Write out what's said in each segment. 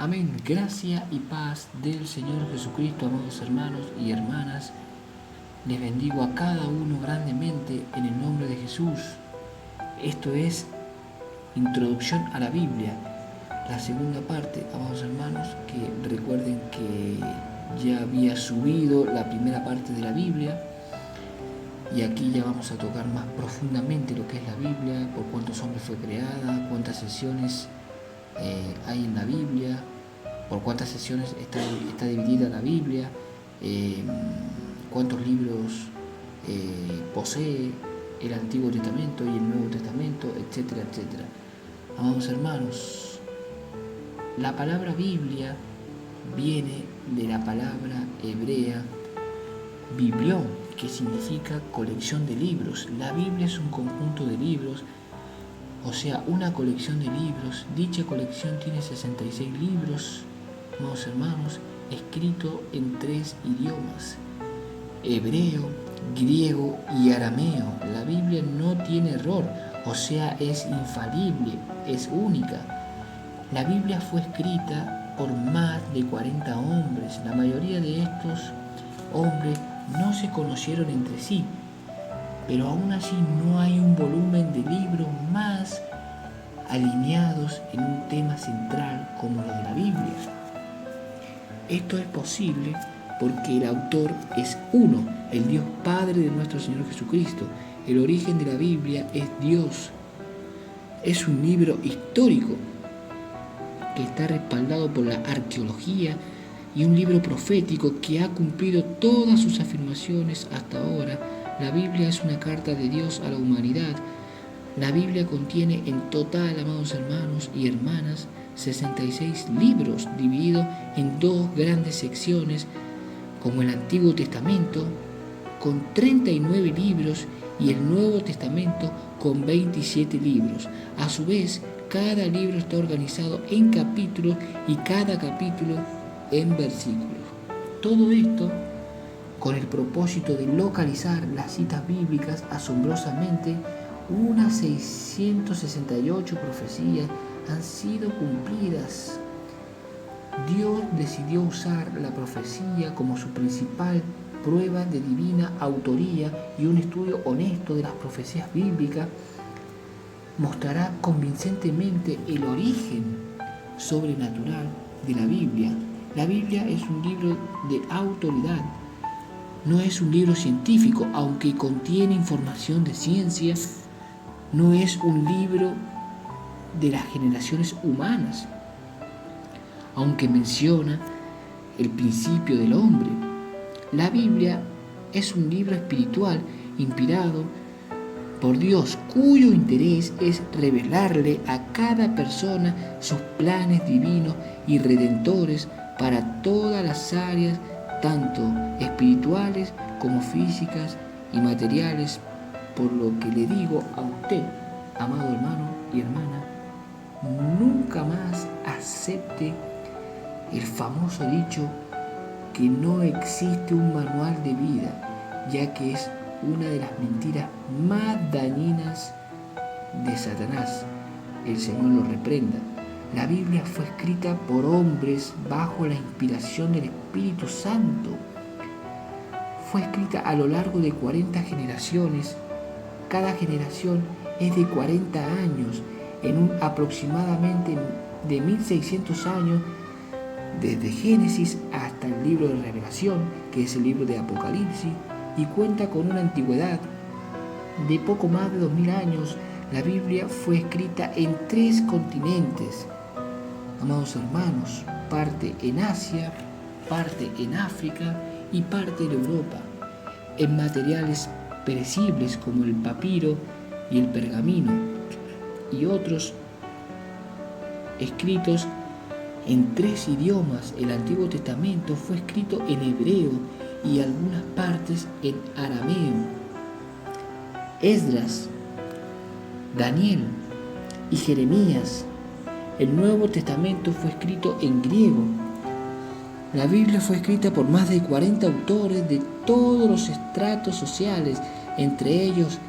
Amén. Gracia y paz del Señor Jesucristo, amados hermanos y hermanas. Les bendigo a cada uno grandemente en el nombre de Jesús. Esto es Introducción a la Biblia. La segunda parte, amados hermanos, que recuerden que ya había subido la primera parte de la Biblia. Y aquí ya vamos a tocar más profundamente lo que es la Biblia, por cuántos hombres fue creada, cuántas sesiones hay en la Biblia, por cuántas sesiones está dividida la Biblia, cuántos libros posee el Antiguo Testamento y el Nuevo Testamento, etcétera, etcétera. Amados hermanos, la palabra Biblia viene de la palabra hebrea biblión, que significa colección de libros. La Biblia es un conjunto de libros, o sea, una colección de libros. Dicha colección tiene 66 libros, amados hermanos, escrito en 3 idiomas: hebreo, griego y arameo. La Biblia no tiene error, o sea, es infalible, es única. La Biblia fue escrita por más de 40 hombres. La mayoría de estos hombres no se conocieron entre sí, pero aún así no hay un volumen de libros más alineados en un tema central como lo de la Biblia. Esto es posible porque el autor es uno, el Dios Padre de nuestro Señor Jesucristo. El origen de la Biblia es Dios. Es un libro histórico que está respaldado por la arqueología y un libro profético que ha cumplido todas sus afirmaciones hasta ahora. La Biblia es una carta de Dios a la humanidad. La Biblia contiene en total, amados hermanos y hermanas, 66 libros divididos en 2 grandes secciones, como el Antiguo Testamento con 39 libros y el Nuevo Testamento con 27 libros. A su vez, cada libro está organizado en capítulos y cada capítulo en versículos. Todo esto con el propósito de localizar las citas bíblicas. Asombrosamente, unas 668 profecías han sido cumplidas. Dios decidió usar la profecía como su principal prueba de divina autoría, y un estudio honesto de las profecías bíblicas mostrará convincentemente el origen sobrenatural de la Biblia. La Biblia es un libro de autoridad, no es un libro científico, aunque contiene información de ciencia. No es un libro de las generaciones humanas, aunque menciona el principio del hombre. La Biblia es un libro espiritual inspirado por Dios, cuyo interés es revelarle a cada persona sus planes divinos y redentores para todas las áreas, tanto espirituales como físicas y materiales. Por lo que le digo a usted, amado hermano y hermana, nunca más acepte el famoso dicho que no existe un manual de vida, ya que es una de las mentiras más dañinas de Satanás. El Señor lo reprenda. La Biblia fue escrita por hombres bajo la inspiración del Espíritu Santo. Fue escrita a lo largo de 40 generaciones. Cada generación es de 40 años, en un aproximadamente de 1600 años, desde Génesis hasta el libro de Revelación, que es el libro de Apocalipsis, y cuenta con una antigüedad de poco más de 2000 años. La Biblia fue escrita en 3 continentes, amados hermanos, parte en Asia, parte en África y parte en Europa, en materiales perecibles como el papiro y el pergamino, y otros escritos en 3 idiomas. El Antiguo Testamento fue escrito en hebreo y algunas partes en arameo. Esdras, Daniel y Jeremías. El Nuevo Testamento fue escrito en griego. La Biblia fue escrita por más de 40 autores de todos los estratos sociales, entre ellos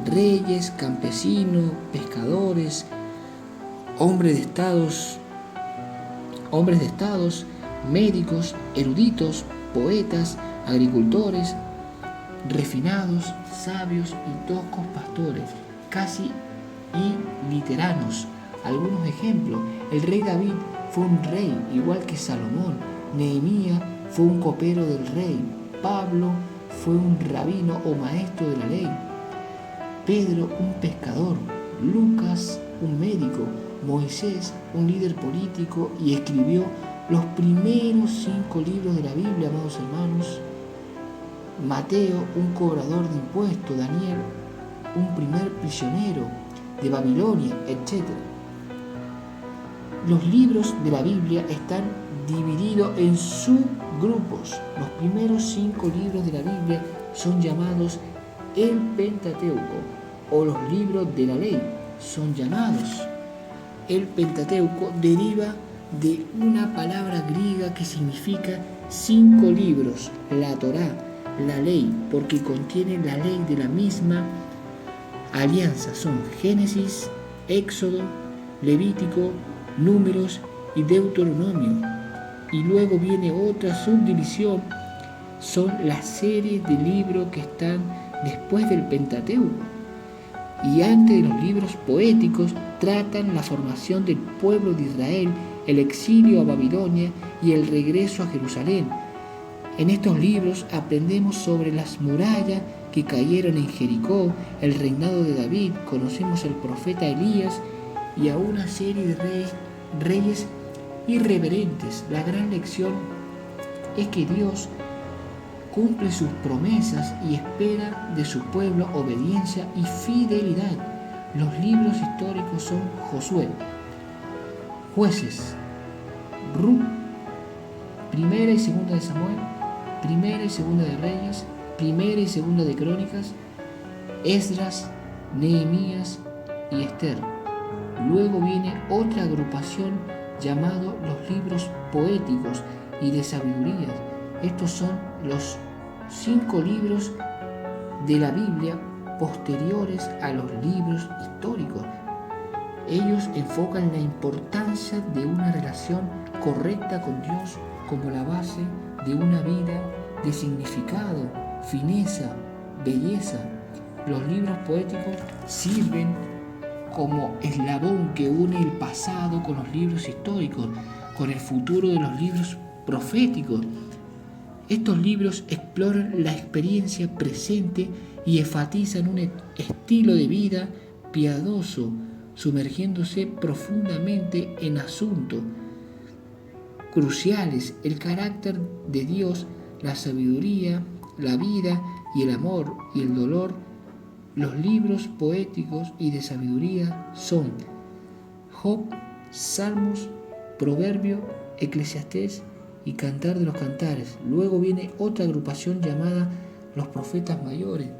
reyes, campesinos, pescadores, hombres de hombres de estados, médicos, eruditos, poetas, agricultores, refinados, sabios y toscos pastores, casi iliteranos. Algunos ejemplos: el rey David fue un rey igual que Salomón, Nehemías fue un copero del rey, Pablo fue un rabino o maestro de la ley, Pedro un pescador, Lucas un médico, Moisés un líder político y escribió los primeros 5 libros de la Biblia, amados hermanos, Mateo un cobrador de impuestos, Daniel un primer prisionero de Babilonia, etc. Los libros de la Biblia están divididos en subgrupos. Los primeros 5 libros de la Biblia son llamados el Pentateuco, o los libros de la ley son llamados. El Pentateuco deriva de una palabra griega que significa 5 libros, la Torá, la ley, porque contiene la ley de la misma alianza. Son Génesis, Éxodo, Levítico, Números y Deuteronomio. Y luego viene otra subdivisión, son las series de libros que están después del Pentateuco. Y antes de los libros poéticos tratan la formación del pueblo de Israel, el exilio a Babilonia y el regreso a Jerusalén. En estos libros aprendemos sobre las murallas que cayeron en Jericó, el reinado de David, conocemos el profeta Elías y a una serie de reyes irreverentes. La gran lección es que Dios cumple sus promesas y espera de su pueblo obediencia y fidelidad. Los libros históricos son Josué, Jueces, Ruth, Primera y Segunda de Samuel, Primera y Segunda de Reyes, Primera y Segunda de Crónicas, Esdras, Nehemías y Esther. Luego viene otra agrupación llamado los libros poéticos y de sabiduría. Estos son los 5 libros de la Biblia posteriores a los libros históricos. Ellos enfocan la importancia de una relación correcta con Dios como la base de una vida de significado, fineza, belleza. Los libros poéticos sirven como eslabón que une el pasado con los libros históricos, con el futuro de los libros proféticos. Estos libros exploran la experiencia presente y enfatizan un estilo de vida piadoso, sumergiéndose profundamente en asuntos cruciales: el carácter de Dios, la sabiduría, la vida y el amor y el dolor. Los libros poéticos y de sabiduría son Job, Salmos, Proverbio, Eclesiastés y Cantar de los Cantares. Luego viene otra agrupación llamada los profetas mayores.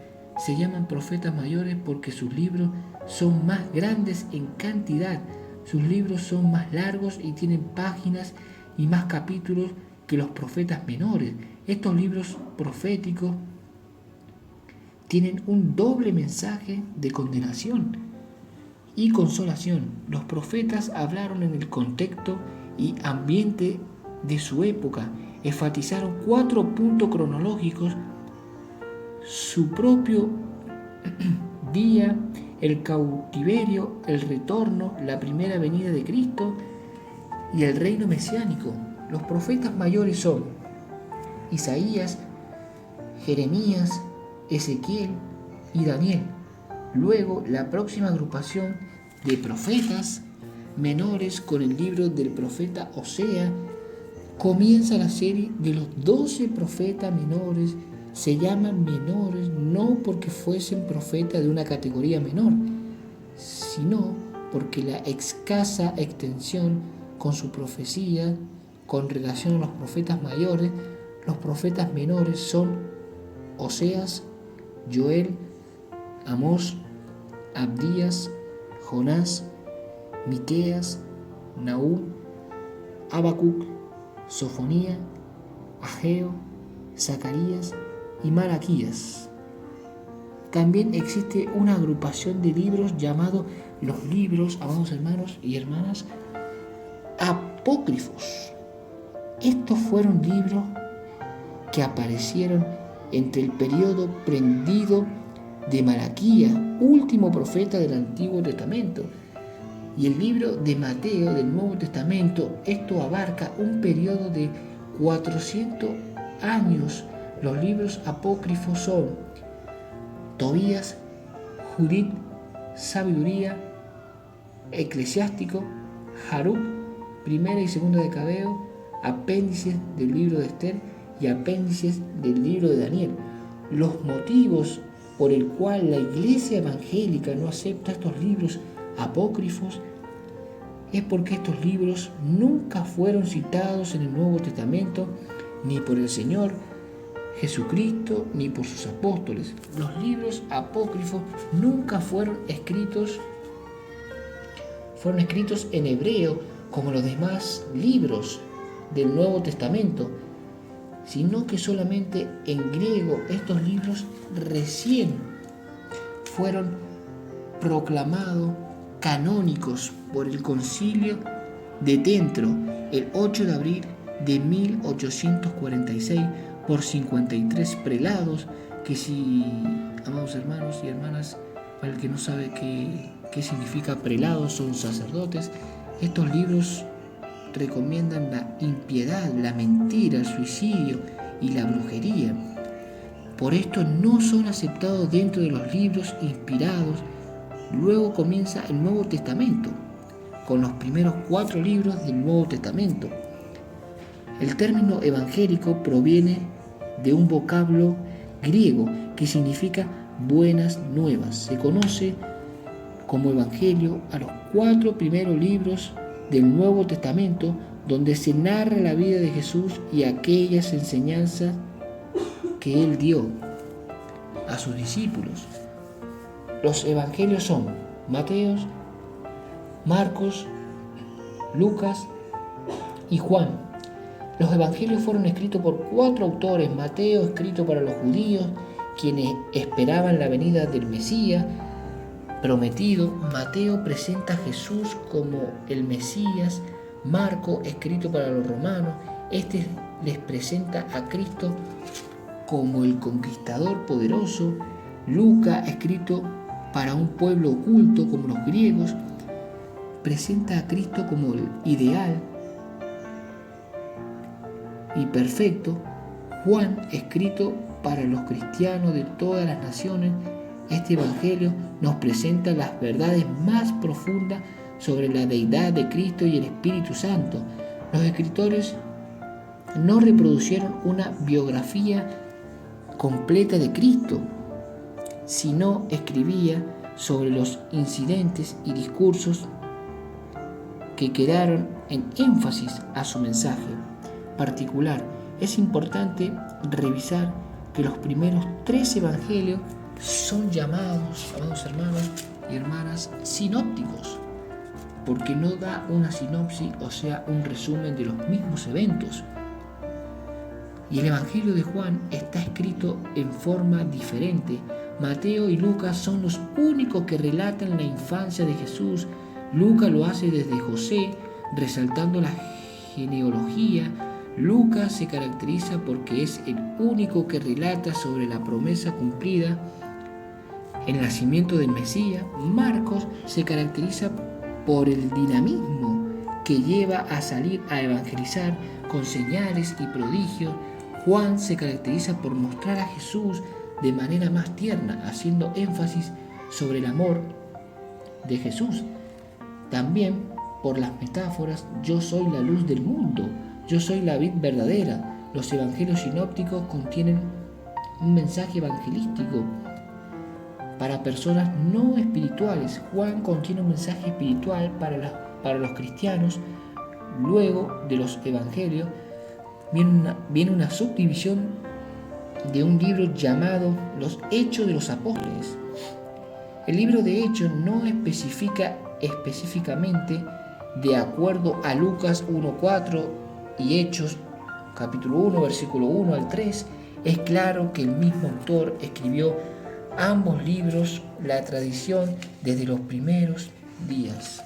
Se llaman profetas mayores porque sus libros son más grandes en cantidad. Sus libros son más largos y tienen páginas y más capítulos que los profetas menores. Estos libros proféticos tienen un doble mensaje de condenación y consolación. Los profetas hablaron en el contexto y ambiente de su época, enfatizaron 4 puntos cronológicos: su propio día, el cautiverio, el retorno, la primera venida de Cristo y el reino mesiánico. Los profetas mayores son Isaías, Jeremías, Ezequiel y Daniel. Luego, la próxima agrupación de profetas menores con el libro del profeta Osea. Comienza la serie de los 12 profetas menores. Se llaman menores no porque fuesen profetas de una categoría menor, sino porque la escasa extensión con su profecía con relación a los profetas mayores. Los profetas menores son Oseas, Joel, Amós, Abdías, Jonás, Miqueas, Nahum, Habacuc, Sofonía, Ageo, Zacarías y Malaquías. También existe una agrupación de libros llamados los libros, amados hermanos y hermanas, apócrifos. Estos fueron libros que aparecieron entre el periodo prendido de Malaquías, último profeta del Antiguo Testamento, y el libro de Mateo del Nuevo Testamento. Esto abarca un periodo de 400 años. Los libros apócrifos son Tobías, Judith, Sabiduría, Eclesiástico, Jarub, Primera y Segunda de Cabeo, apéndices del libro de Esther y apéndices del libro de Daniel. Los motivos por el cual la Iglesia evangélica no acepta estos libros apócrifos es porque estos libros nunca fueron citados en el Nuevo Testamento, ni por el Señor Jesucristo, ni por sus apóstoles. Los libros apócrifos nunca fueron escritos en hebreo como los demás libros del Nuevo Testamento, sino que solamente en griego. Estos libros recién fueron proclamados canónicos por el Concilio de Trento el 8 de abril de 1846 por 53 prelados, que, si, amados hermanos y hermanas, para el que no sabe qué significa prelados, son sacerdotes. Estos libros recomiendan la impiedad, la mentira, el suicidio y la brujería. Por esto no son aceptados dentro de los libros inspirados. Luego comienza el Nuevo Testamento, con los primeros 4 libros del Nuevo Testamento. El término evangélico proviene de un vocablo griego que significa buenas nuevas. Se conoce como evangelio a los 4 primeros libros del Nuevo Testamento, donde se narra la vida de Jesús y aquellas enseñanzas que Él dio a sus discípulos. Los evangelios son Mateo, Marcos, Lucas y Juan. Los evangelios fueron escritos por 4 autores. Mateo, escrito para los judíos, quienes esperaban la venida del Mesías prometido. Mateo presenta a Jesús como el Mesías. Marcos, escrito para los romanos, este les presenta a Cristo como el conquistador poderoso. Lucas, escrito para un pueblo oculto como los griegos, presenta a Cristo como el ideal y perfecto. Juan, escrito para los cristianos de todas las naciones, este evangelio nos presenta las verdades más profundas sobre la deidad de Cristo y el Espíritu Santo. Los escritores no reproducieron una biografía completa de Cristo, sino escribía sobre los incidentes y discursos que quedaron en énfasis a su mensaje particular. Es importante revisar que los primeros 3 evangelios son llamados, amados hermanos y hermanas, sinópticos, porque no da una sinopsis, o sea, un resumen de los mismos eventos. Y el evangelio de Juan está escrito en forma diferente. Mateo y Lucas son los únicos que relatan la infancia de Jesús. Lucas lo hace desde José, resaltando la genealogía. Lucas se caracteriza porque es el único que relata sobre la promesa cumplida, el nacimiento del Mesías. Marcos se caracteriza por el dinamismo que lleva a salir a evangelizar con señales y prodigios. Juan se caracteriza por mostrar a Jesús de manera más tierna, haciendo énfasis sobre el amor de Jesús. También por las metáforas: yo soy la luz del mundo, yo soy la vid verdadera. Los evangelios sinópticos contienen un mensaje evangelístico para personas no espirituales. Juan contiene un mensaje espiritual para los cristianos. Luego de los evangelios viene una subdivisión de un libro llamado Los Hechos de los Apóstoles. El libro de Hechos no especifica específicamente, de acuerdo a Lucas 1:4 y Hechos capítulo 1, versículo 1 al 3, es claro que el mismo autor escribió ambos libros. La tradición desde los primeros días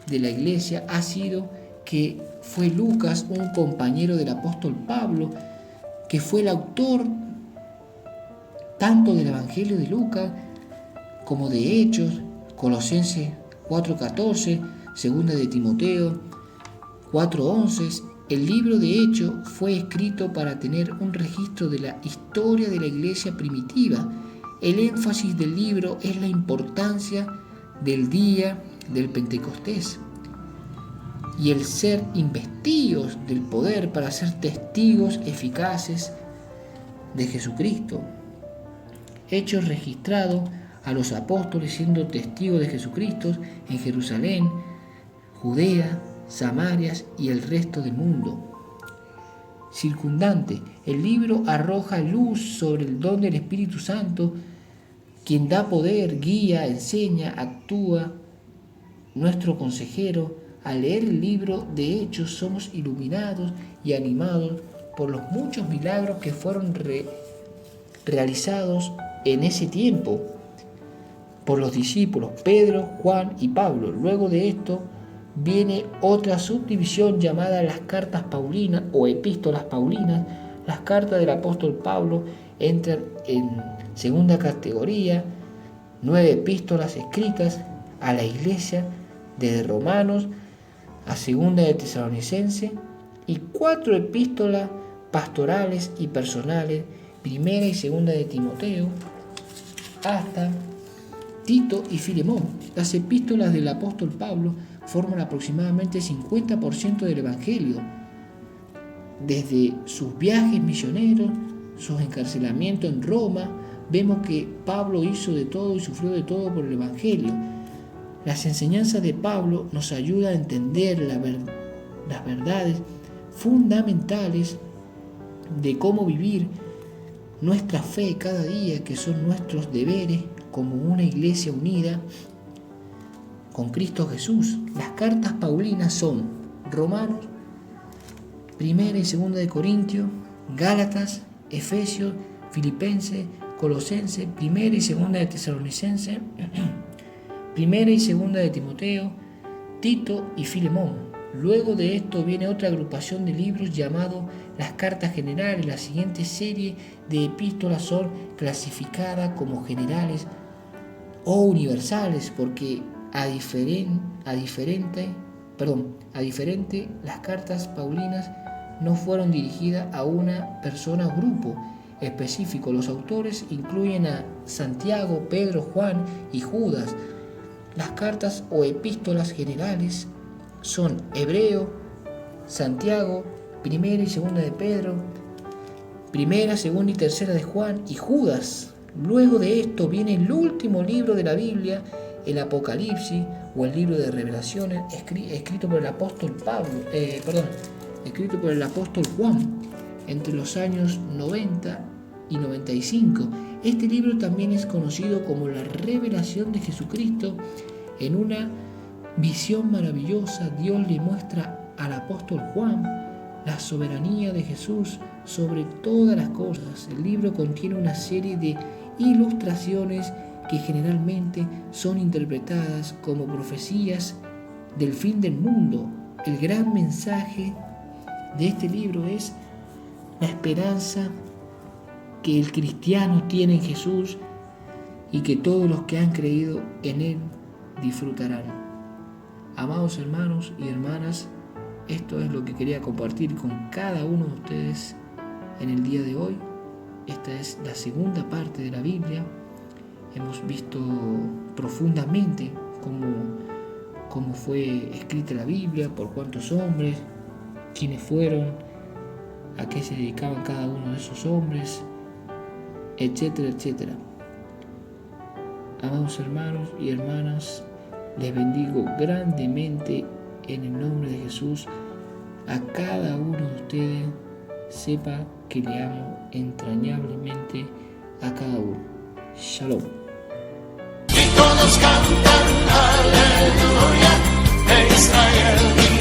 de la Iglesia ha sido que fue Lucas, un compañero del apóstol Pablo, que fue el autor tanto del Evangelio de Lucas como de Hechos, Colosenses 4:14, Segunda de Timoteo 4:11. El libro de Hechos fue escrito para tener un registro de la historia de la iglesia primitiva. El énfasis del libro es la importancia del día del Pentecostés y el ser investidos del poder para ser testigos eficaces de Jesucristo. Hechos registrado a los apóstoles siendo testigos de Jesucristo en Jerusalén, Judea, Samaria y el resto del mundo. Circundante, el libro arroja luz sobre el don del Espíritu Santo, quien da poder, guía, enseña, actúa, nuestro consejero. Al leer el libro de Hechos somos iluminados y animados por los muchos milagros que fueron realizados en ese tiempo por los discípulos Pedro, Juan y Pablo. Luego de esto viene otra subdivisión llamada las cartas paulinas o epístolas paulinas. Las cartas del apóstol Pablo entran en segunda categoría, 9 epístolas escritas a la iglesia de Romanos a segunda de Tesalonicenses y 4 epístolas pastorales y personales, primera y segunda de Timoteo, hasta Tito y Filemón. Las epístolas del apóstol Pablo forman aproximadamente 50% del Evangelio. Desde sus viajes misioneros, sus encarcelamientos en Roma, vemos que Pablo hizo de todo y sufrió de todo por el Evangelio. Las enseñanzas de Pablo nos ayudan a entender las verdades fundamentales de cómo vivir nuestra fe cada día, que son nuestros deberes como una iglesia unida con Cristo Jesús. Las cartas paulinas son Romanos, Primera y Segunda de Corintios, Gálatas, Efesios, Filipenses, Colosenses, Primera y Segunda de Tesalonicenses, Primera y Segunda de Timoteo, Tito y Filemón. Luego de esto viene otra agrupación de libros llamado las cartas generales. La siguiente serie de epístolas son clasificadas como generales o universales porque a diferente, las cartas paulinas no fueron dirigidas a una persona o grupo específico. Los autores incluyen a Santiago, Pedro, Juan y Judas. Las cartas o epístolas generales son Hebreo, Santiago, Primera y Segunda de Pedro, Primera, Segunda y Tercera de Juan y Judas. Luego de esto viene el último libro de la Biblia, el Apocalipsis o el libro de Revelaciones, escrito por el apóstol Juan entre los años 90 y 95. Este libro también es conocido como la revelación de Jesucristo. En una visión maravillosa, Dios le muestra al apóstol Juan la soberanía de Jesús sobre todas las cosas. El libro contiene una serie de ilustraciones que generalmente son interpretadas como profecías del fin del mundo. El gran mensaje de este libro es la esperanza que el cristiano tiene en Jesús y que todos los que han creído en Él disfrutarán. Amados hermanos y hermanas, esto es lo que quería compartir con cada uno de ustedes en el día de hoy. Esta es la segunda parte de la Biblia. Hemos visto profundamente cómo fue escrita la Biblia, por cuántos hombres, quiénes fueron, a qué se dedicaban cada uno de esos hombres, etcétera, etcétera. Amados hermanos y hermanas, les bendigo grandemente en el nombre de Jesús. A cada uno de ustedes sepa que le amo entrañablemente a cada uno. Shalom. Y todos cantan aleluya, de Israel.